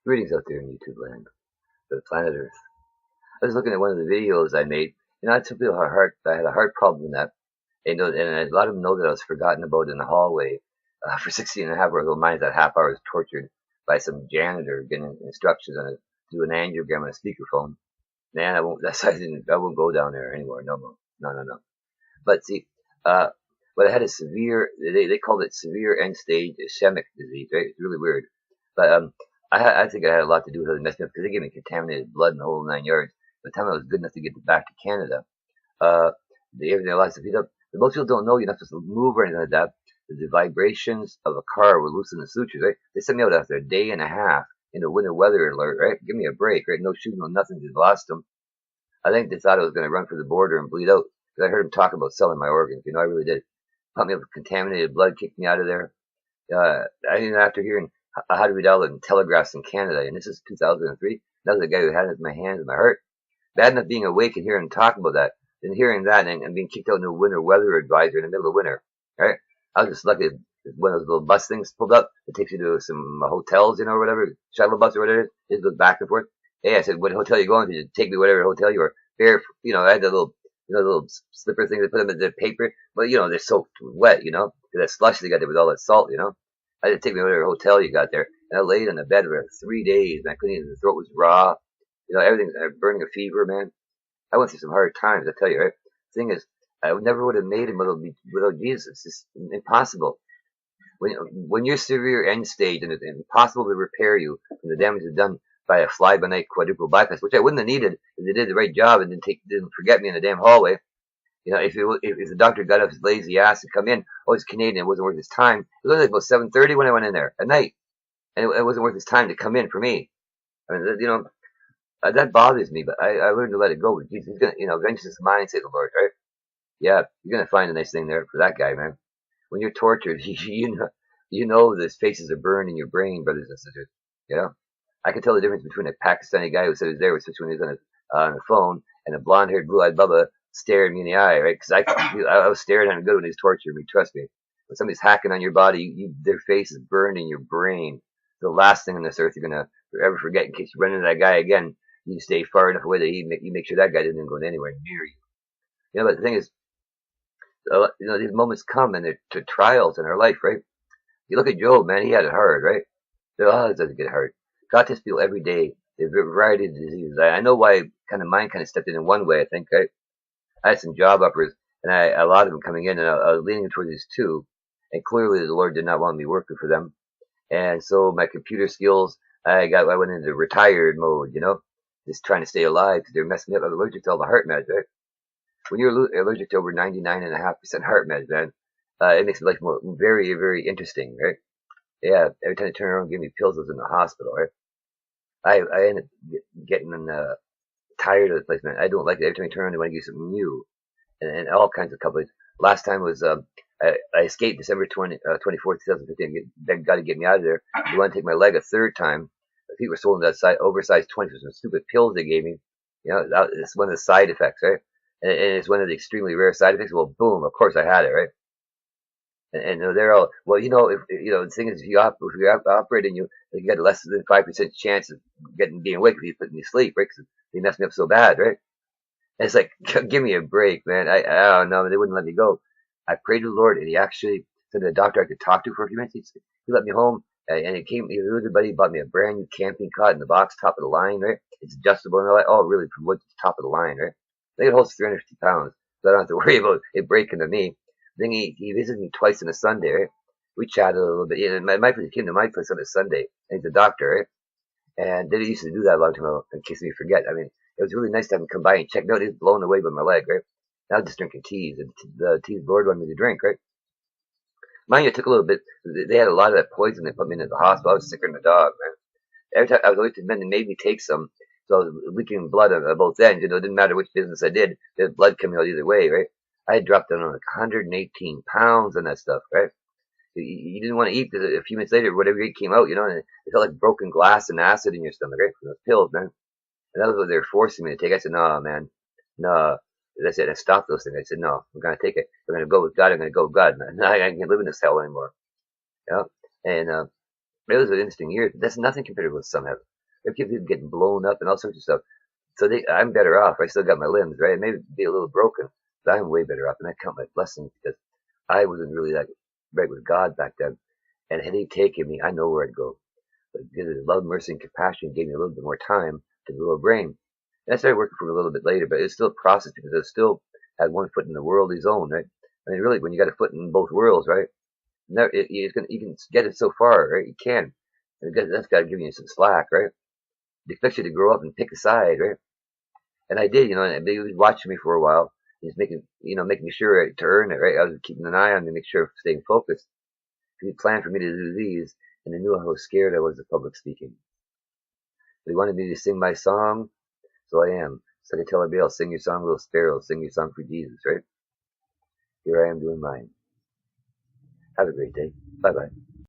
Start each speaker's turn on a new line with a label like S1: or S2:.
S1: Greetings out there in YouTube land, the planet Earth. I was looking at one of the videos I made. I took a heart. I had a heart problem in that. And a lot of them know that I was forgotten about in the hallway for 16 and a half hours. Well, mine's that half hour was tortured by some janitor getting instructions on it to do an angiogram on a speakerphone. Man, I won't. That's I won't go down there anymore. No, no, no, no, no. But see, but I had a severe. They called it severe end stage ischemic disease. Right? It's really weird. But I think it had a lot to do with it messing up because they gave me contaminated blood in the whole 9 yards. By the time I was good enough to get back to Canada, uh, everything allowed to feed up. But most people don't know you're not supposed to move or anything like that. The vibrations of a car will loosen the sutures, right? They sent me out after a day and a half in a winter weather alert, right? Give me a break, right? No shooting, no nothing, just lost them. I think they thought I was going to run for the border and bleed out. Because I heard them talk about selling my organs. I really did. Pumped me up with contaminated blood, kicked me out of there. After hearing how to read all the telegraphs in Canada, and this is 2003, that was the guy who had it in my hands and my heart. Bad enough being awake and hearing him talk about that, then hearing that and being kicked out in a winter weather advisor in the middle of winter, right? I was just lucky. One of those little bus things pulled up that takes you to some hotels, or whatever, shuttle bus or whatever it is. It goes back and forth. Hey, I said, what hotel you going to? You take me whatever hotel you are. There, I had the little, little slipper thing. They put them in the paper, but they're soaked wet, that slush they got there with all that salt, I had to take me to whatever hotel you got there, and I laid on the bed for 3 days, and I couldn't even. The throat was raw, everything's burning a fever, man. I went through some hard times, I tell you, right? The thing is, I never would have made it without Jesus. It's just impossible. When you're severe end stage and it's impossible to repair you from the damage done by a fly-by-night quadruple bypass, which I wouldn't have needed if they did the right job and didn't forget me in the damn hallway. If the doctor got up his lazy ass to come in, oh, he's Canadian, it wasn't worth his time. It was only about 7:30 when I went in there at night, and it wasn't worth his time to come in for me. I mean, that bothers me, but I learned to let it go. He's gonna, vengeance is mine, say the Lord, right? Yeah, you're gonna find a nice thing there for that guy, man. When you're tortured, his faces are burned in your brain, brothers and sisters. I can tell the difference between a Pakistani guy who said he was there, especially when he was on the phone, and a blonde-haired, blue-eyed Bubba staring me in the eye, right? Because I was staring at him good when he's torturing me. Trust me. When somebody's hacking on your body, their face is burned in your brain. The last thing on this earth you're gonna ever forget, in case you run into that guy again. You stay far enough away that you make sure that guy doesn't go anywhere near you. But the thing is, these moments come and they're to trials in our life, right? You look at Job, man, he had it hard, right? It doesn't get hard. God tests people every day. There's a variety of diseases. I know why mine stepped in one way, I think, right? I had some job offers, and a lot of them coming in, and I was leaning towards these two, and clearly the Lord did not want me working for them. And so my computer skills, I went into retired mode, just trying to stay alive because they're messing me up. I'm allergic to all the heart meds, right? When you're allergic to over 99.5% heart meds, man, it makes life more very, very interesting, right? Yeah, every time they turn around and give me pills, I was in the hospital, right? I ended up getting tired of the place, man. I don't like it. Every time I turn around, they want to give you something new, and all kinds of companies. Last time was I escaped December 24th, 2015. Begged God to get me out of there. They want to take my leg a third time. The people were sold that oversized 20 for some stupid pills they gave me. It's one of the side effects, right? And it's one of the extremely rare side effects. Well, boom, of course I had it, right? And they're all, well, if the thing is, if you're operating, you get a less than 5% chance of being awake if you put me to sleep, right? Because they messed me up so bad, right? And it's like, give me a break, man. I don't know, they wouldn't let me go. I prayed to the Lord, and he actually said the doctor I could talk to for a few minutes. He let me home, and he was a really good buddy. He bought me a brand new camping cot in the box, top of the line, right? It's adjustable, and all that. Oh, really, from wood to top of the line, right? I think it holds 350 pounds, so I don't have to worry about it breaking to me. Then he visited me twice on a Sunday, right? We chatted a little bit. He came to my place on a Sunday, and he's a doctor, right? And they used to do that a long time ago, in case we forget. I mean, it was really nice to have him come by and check. No, he's blown away by my leg, right? Now I'm just drinking teas, and the teas Lord wanted me to drink, right? Mind you, it took a little bit. They had a lot of that poison. They put me into the hospital. I was sicker than a dog, man. Every time I was always men, they made me take some. So I was leaking blood on both ends. It didn't matter which business I did. There's blood coming out either way, right? I had dropped down on like 118 pounds on that stuff, right? You didn't want to eat because a few minutes later, whatever you ate came out, and it felt like broken glass and acid in your stomach, right? From those pills, man. And that was what they were forcing me to take. I said, no, man, no. I said, I stopped those things. I said, no, I'm going to take it. I'm going to go with God. I'm going to go with God. I can't live in this hell anymore. And it was an interesting year. That's nothing compared to what some have. I keep getting blown up and all sorts of stuff. So I'm better off. I still got my limbs, right? Maybe be a little broken, but I'm way better off. And I count my blessings because I wasn't really that right with God back then. And had He taken me, I know where I'd go. But because of His love, mercy, and compassion, gave me a little bit more time to grow a brain. And I started working for him a little bit later, but it's still a process because I still had one foot in the world His own, right? I mean, really, when you got a foot in both worlds, right? You can get it so far, right? You can. And that's got to give you some slack, right? It expects you to grow up and pick a side, right? And I did, and they was watching me for a while, just making sure to earn it, right? I was keeping an eye on me to make sure of staying focused. He planned for me to do these, and I knew how scared I was of public speaking. They wanted me to sing my song, so I am. So I could tell everybody else, sing your song, little sparrows, sing your song for Jesus, right? Here I am doing mine. Have a great day. Bye-bye.